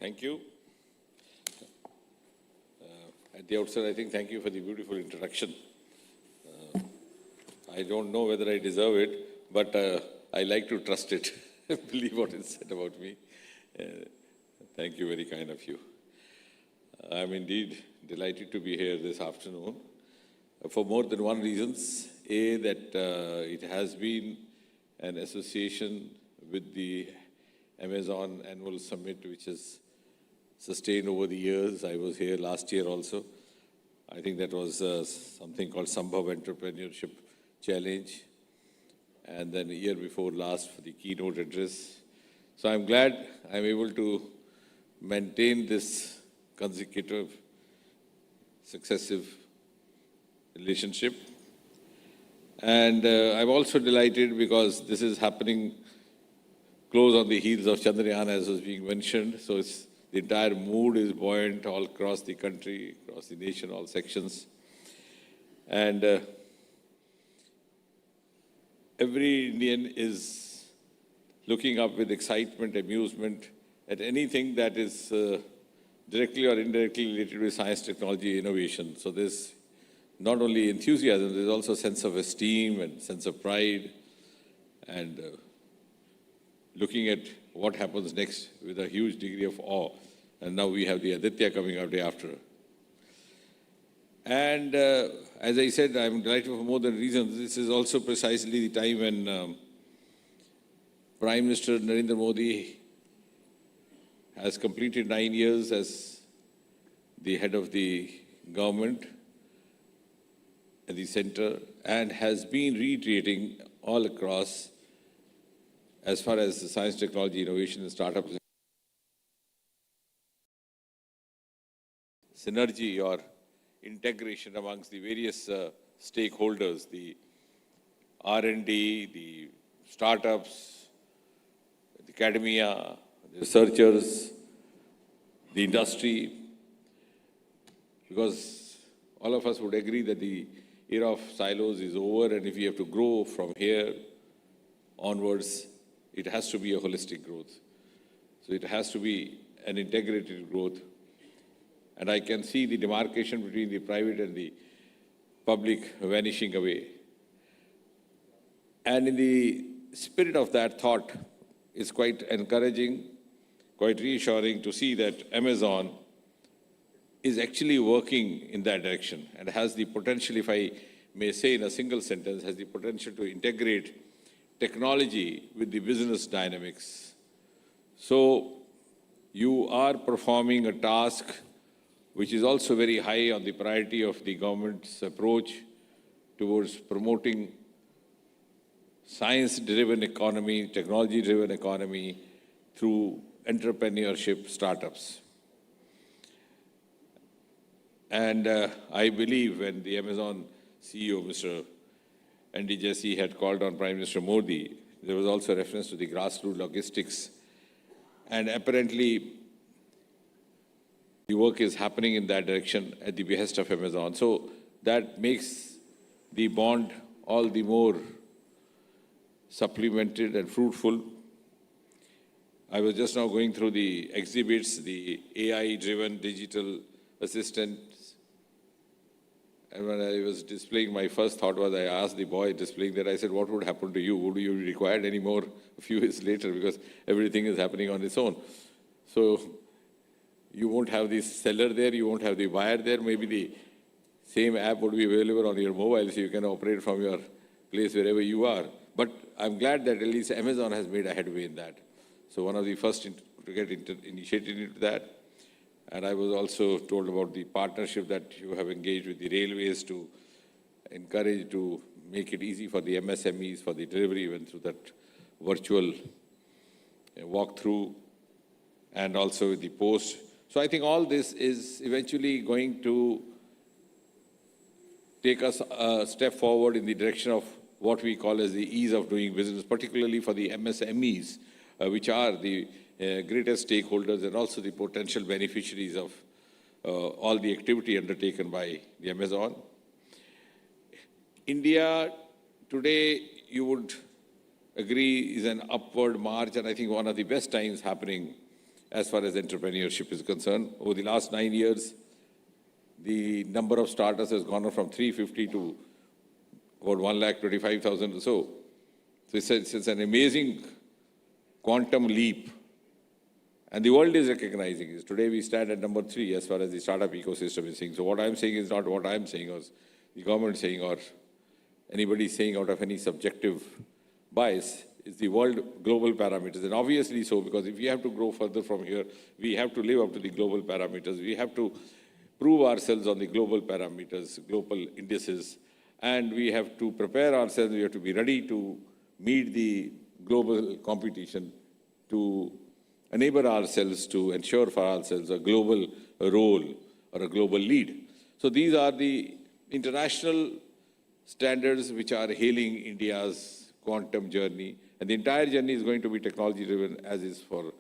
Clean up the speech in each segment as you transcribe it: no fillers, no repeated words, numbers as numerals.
Thank you. At the outset, I think thank you for the beautiful introduction. I don't know whether I deserve it, but I like to trust it, believe what is said about me. Thank you, very kind of you. I'm indeed delighted to be here this afternoon for more than one reasons. A, that it has been an association with the Amazon Annual Summit, which has sustained over the years. I was here last year also. I think that was something called Smbhav Entrepreneurship Challenge. And then a year before last for the keynote address. So I'm glad I'm able to maintain this consecutive, successive relationship. And I'm also delighted because this is happening close on the heels of Chandrayaan, as was being mentioned. So the entire mood is buoyant all across the country, across the nation, all sections. And every Indian is looking up with excitement, amusement at anything that is directly or indirectly related with science, technology, innovation. So there's not only enthusiasm, there's also a sense of esteem and sense of pride and looking at what happens next with a huge degree of awe. And now we have the Aditya coming out day after. And as I said, I'm delighted for more than reasons. This is also precisely the time when Prime Minister Narendra Modi has completed 9 years as the head of the government at the center and has been reiterating all across as far as the science, technology, innovation and startups, synergy or integration amongst the various stakeholders, the R&D, the startups, the academia, the researchers, the industry, because all of us would agree that the era of silos is over, and if we have to grow from here onwards, it has to be a holistic growth. So it has to be an integrated growth. And I can see the demarcation between the private and the public vanishing away. And in the spirit of that thought, it's quite encouraging, quite reassuring to see that Amazon is actually working in that direction and has the potential, if I may say in a single sentence, has the potential to integrate technology with the business dynamics. So you are performing a task which is also very high on the priority of the government's approach towards promoting science-driven economy, technology-driven economy through entrepreneurship startups. And I believe when the Amazon CEO, Mr. ND Jesse, had called on Prime Minister Modi, there was also reference to the grassroots logistics. And apparently, the work is happening in that direction at the behest of Amazon. So that makes the bond all the more supplemented and fruitful. I was just now going through the exhibits, the AI-driven digital assistants. And when I was displaying, my first thought was, I asked the boy displaying that, I said, what would happen to you? Would you be required any more a few years later? Because everything is happening on its own. So you won't have the seller there, you won't have the buyer there. Maybe the same app would be available on your mobile, so you can operate from your place wherever you are. But I'm glad that at least Amazon has made a headway in that. So one of the first to get initiated into that. And I was also told about the partnership that you have engaged with the railways to encourage, to make it easy for the MSMEs, for the delivery, even through that virtual walkthrough, and also with the post. So I think all this is eventually going to take us a step forward in the direction of what we call as the ease of doing business, particularly for the MSMEs, which are the greatest stakeholders and also the potential beneficiaries of all the activity undertaken by the Amazon. India today, you would agree, is an upward march, and I think one of the best times happening as far as entrepreneurship is concerned. Over the last 9 years, the number of startups has gone up from 350 to about 125,000 or so. So it's an amazing quantum leap. And the world is recognizing it. Today we stand at number 3 as far as the startup ecosystem is saying. So what I'm saying is not what I'm saying or the government saying or anybody saying out of any subjective bias. It's the world global parameters. And obviously so, because if we have to grow further from here, we have to live up to the global parameters. We have to prove ourselves on the global parameters, global indices, and we have to prepare ourselves. We have to be ready to meet the global competition, to enable ourselves to ensure for ourselves a global role or a global lead. So these are the international standards which are hailing India's quantum journey. And the entire journey is going to be technology-driven, as is for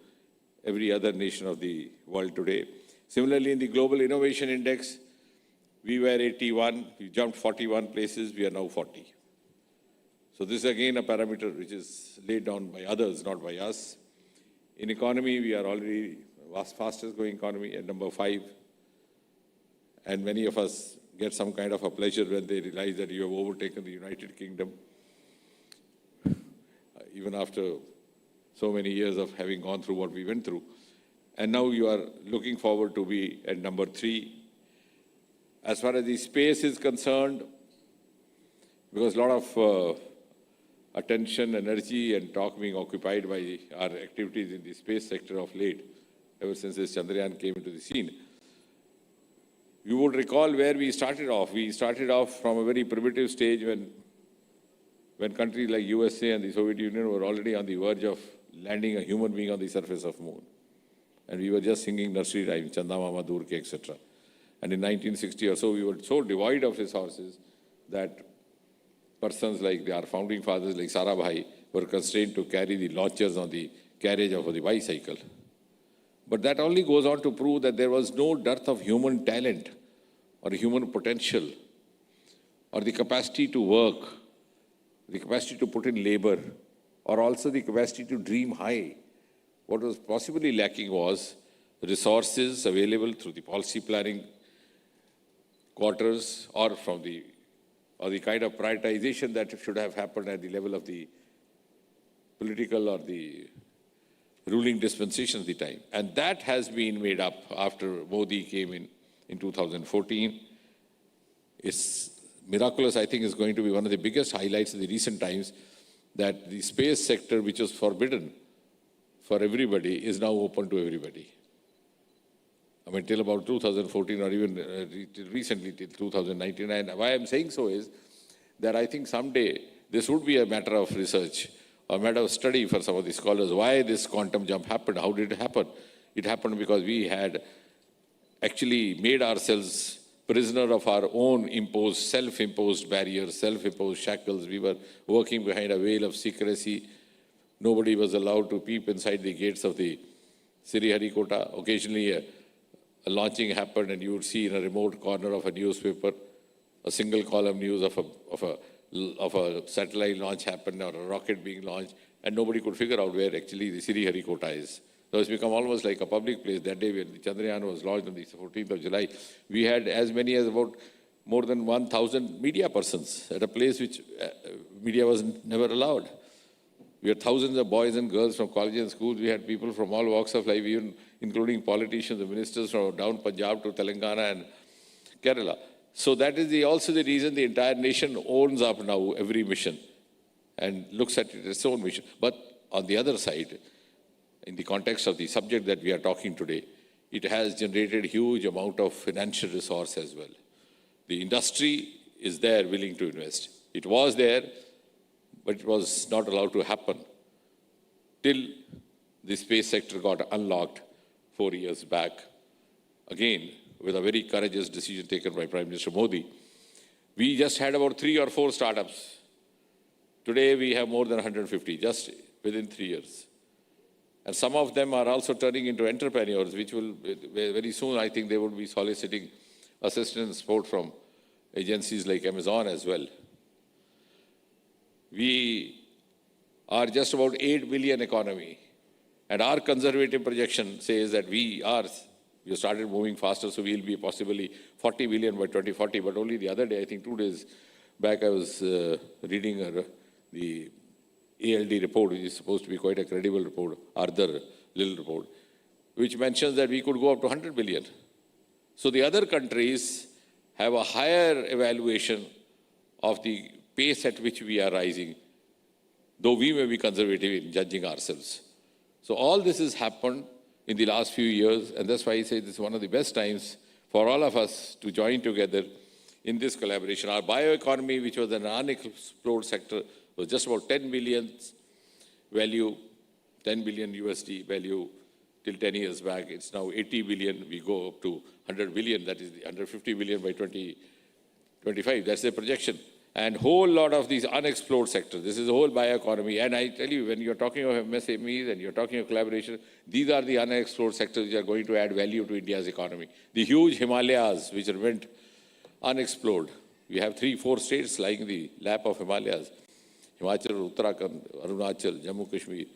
every other nation of the world today. Similarly, in the Global Innovation Index, we were 81, we jumped 41 places, we are now 40. So this is again a parameter which is laid down by others, not by us. In economy, we are already fastest growing economy at number 5. And many of us get some kind of a pleasure when they realize that you have overtaken the United Kingdom. Even after so many years of having gone through what we went through. And now you are looking forward to be at number 3. As far as the space is concerned, because a lot of attention, energy, and talk being occupied by our activities in the space sector of late, ever since this Chandrayaan came into the scene. You would recall where we started off. We started off from a very primitive stage when countries like USA and the Soviet Union were already on the verge of landing a human being on the surface of the moon. And we were just singing nursery rhymes, Chanda Mama Dur Ke, etc. And in 1960 or so, we were so devoid of resources that persons like our founding fathers like Sarabhai were constrained to carry the launchers on the carriage of the bicycle. But that only goes on to prove that there was no dearth of human talent or human potential or the capacity to work, the capacity to put in labor, or also the capacity to dream high. What was possibly lacking was resources available through the policy planning quarters or the kind of prioritization that should have happened at the level of the political or the ruling dispensation at the time. And that has been made up after Modi came in 2014. It's miraculous, I think, is going to be one of the biggest highlights in the recent times, that the space sector, which was forbidden for everybody, is now open to everybody. I mean, till about 2014 or even recently till 2019. And why I'm saying so is that I think someday this would be a matter of research, a matter of study for some of the scholars. Why this quantum jump happened? How did it happen? It happened because we had actually made ourselves prisoner of our own imposed, self-imposed barriers, self-imposed shackles. We were working behind a veil of secrecy. Nobody was allowed to peep inside the gates of the Sriharikota. Occasionally, a launching happened, and you would see in a remote corner of a newspaper a single column news of a satellite launch happened or a rocket being launched, and nobody could figure out where actually the Sriharikota is. So it's become almost like a public place. That day when the Chandrayaan was launched on the 14th of July, we had as many as about more than 1,000 media persons at a place which media was never allowed. We had thousands of boys and girls from colleges and schools. We had people from all walks of life, even including politicians and ministers from down Punjab to Telangana and Kerala. So that is also the reason the entire nation owns up now every mission and looks at it as its own mission. But on the other side, in the context of the subject that we are talking today, it has generated huge amount of financial resource as well. The industry is there willing to invest. It was there, but it was not allowed to happen till the space sector got unlocked 4 years back. Again, with a very courageous decision taken by Prime Minister Modi. We just had about 3 or 4 startups. Today we have more than 150, just within 3 years. And some of them are also turning into entrepreneurs, which will, very soon, I think they will be soliciting assistance and support from agencies like Amazon as well. We are just about 8 billion economy. And our conservative projection says that we started moving faster, so we'll be possibly 40 billion by 2040. But only the other day, I think 2 days back, I was reading the ALD report, which is supposed to be quite a credible report, Arthur Little report, which mentions that we could go up to 100 billion. So the other countries have a higher evaluation of the pace at which we are rising, though we may be conservative in judging ourselves. So all this has happened in the last few years, and that's why I say this is one of the best times for all of us to join together in this collaboration. Our bioeconomy, which was an unexplored sector, was just about 10 billion value, 10 billion USD value till 10 years back. It's now 80 billion. We go up to 100 billion, that is the 150 billion by 2025. That's the projection. And whole lot of these unexplored sectors. This is the whole bioeconomy. And I tell you, when you're talking of MSMEs and you're talking of collaboration, these are the unexplored sectors which are going to add value to India's economy. The huge Himalayas, which remain unexplored. We have 3-4 states lying in the lap of Himalayas. Himachal, Uttarakhand, Arunachal, Jammu Kashmir.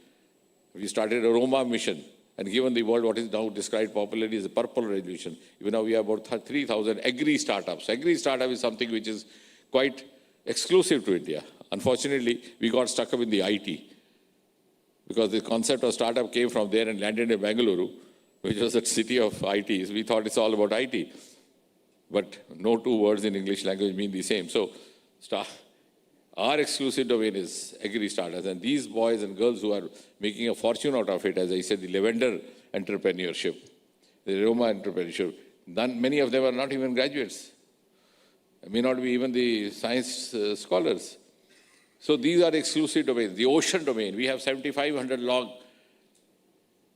We started a Roma mission and given the world what is now described popularly as the Purple Revolution. Even now we have about 3,000 agri-startups. Agri-startup is something which is quite exclusive to India. Unfortunately, we got stuck up in the IT because the concept of startup came from there and landed in Bengaluru, which was a city of ITs. We thought it's all about IT. But no two words in English language mean the same. So our exclusive domain is agri-startups. And these boys and girls who are making a fortune out of it, as I said, the lavender entrepreneurship, the Roma entrepreneurship, many of them are not even graduates. May not be even the science scholars. So these are exclusive domains. The ocean domain, we have 7,500 long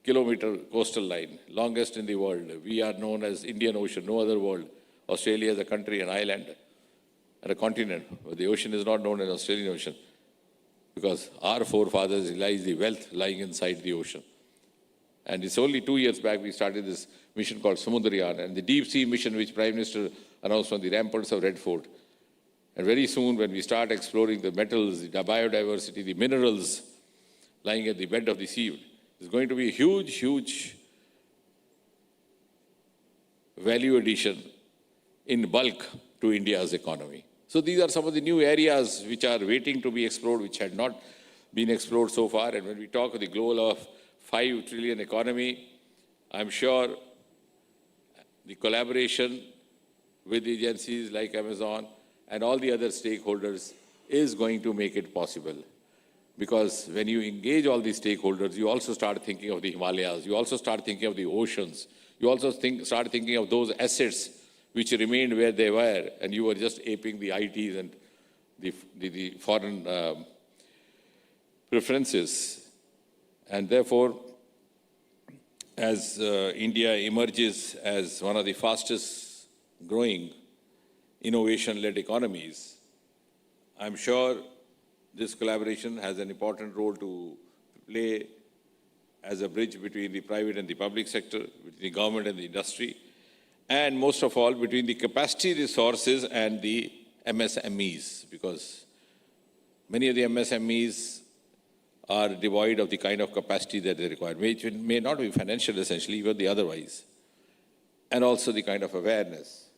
kilometer coastal line, longest in the world. We are known as Indian Ocean, no other world. Australia is a country, an island, and a continent. But the ocean is not known as Australian Ocean because our forefathers realized the wealth lying inside the ocean. And it's only 2 years back we started this mission called Samudrayaan and the deep sea mission which Prime Minister announced on the ramparts of Red Fort. And very soon when we start exploring the metals, the biodiversity, the minerals lying at the bed of the sea, there's going to be a huge, huge value addition in bulk to India's economy. So these are some of the new areas which are waiting to be explored, which had not been explored so far. And when we talk of the goal of 5 trillion economy, I'm sure the collaboration with agencies like Amazon and all the other stakeholders is going to make it possible. Because when you engage all these stakeholders, you also start thinking of the Himalayas, you also start thinking of the oceans, you also start thinking of those assets which remained where they were, and you were just aping the ITs and the foreign preferences. And therefore, as India emerges as one of the fastest growing innovation-led economies, I'm sure this collaboration has an important role to play as a bridge between the private and the public sector, between the government and the industry, and most of all, between the capacity resources and the MSMEs, because many of the MSMEs are devoid of the kind of capacity that they require, which may not be financial essentially, but the otherwise, and also the kind of awareness.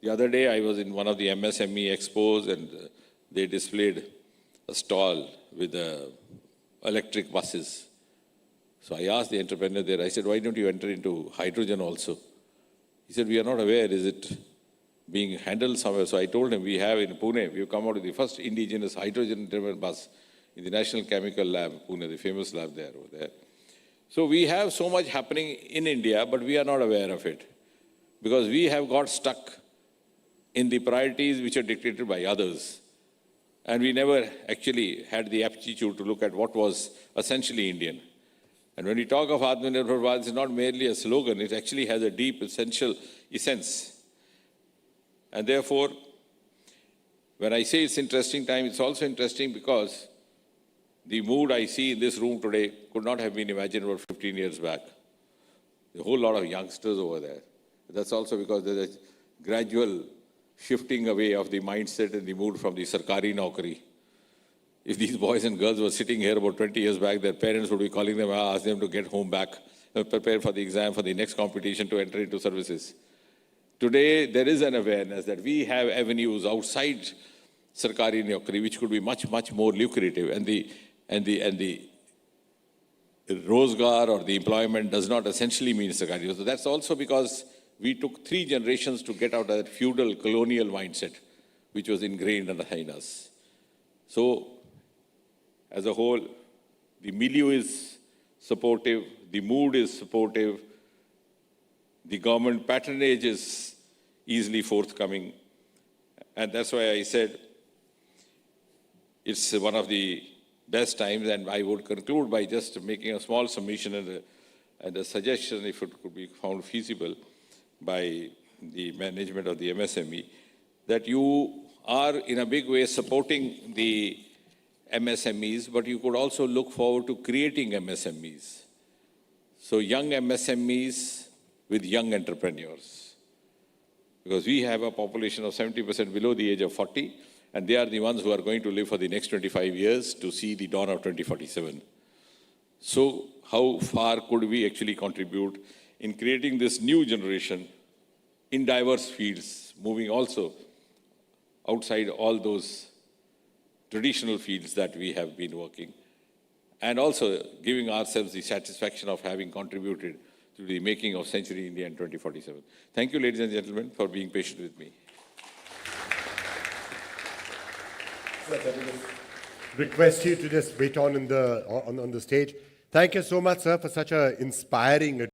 The other day I was in one of the MSME expos and they displayed a stall with electric buses. So I asked the entrepreneur there, I said, why don't you enter into hydrogen also? He said, we are not aware, is it being handled somewhere? So I told him, we have in Pune, we've come out with the first indigenous hydrogen-driven bus in the National Chemical Lab, Pune, the famous lab there, over there. So we have so much happening in India, but we are not aware of it because we have got stuck in the priorities which are dictated by others. And we never actually had the aptitude to look at what was essentially Indian. And when we talk of Atmanirbhar Bharat, it's not merely a slogan, it actually has a deep, essential essence. And therefore, when I say it's interesting time, it's also interesting because the mood I see in this room today could not have been imagined about 15 years back. A whole lot of youngsters over there. That's also because there's a gradual shifting away of the mindset and the mood from the Sarkari Naukari If these boys and girls were sitting here about 20 years back, their parents would be calling them, ask them to get home back, prepare for the exam, for the next competition to enter into services. Today, there is an awareness that we have avenues outside Sarkari Naukri, which could be much, much more lucrative. And the Rozgar or the employment does not essentially mean Sarkari. So that's also because we took 3 generations to get out of that feudal colonial mindset, which was ingrained in us. So, as a whole, the milieu is supportive, the mood is supportive, the government patronage is easily forthcoming. And that's why I said it's one of the best times, and I would conclude by just making a small submission and a suggestion, if it could be found feasible by the management of the MSME, that you are in a big way supporting the MSMEs, but you could also look forward to creating MSMEs. So young MSMEs with young entrepreneurs. Because we have a population of 70% below the age of 40, and they are the ones who are going to live for the next 25 years to see the dawn of 2047. So how far could we actually contribute in creating this new generation in diverse fields, moving also outside all those traditional fields that we have been working, and also giving ourselves the satisfaction of having contributed to the making of Century India in 2047. Thank you, ladies and gentlemen, for being patient with me. Request you to just wait on the stage. Thank you so much, sir, for such an inspiring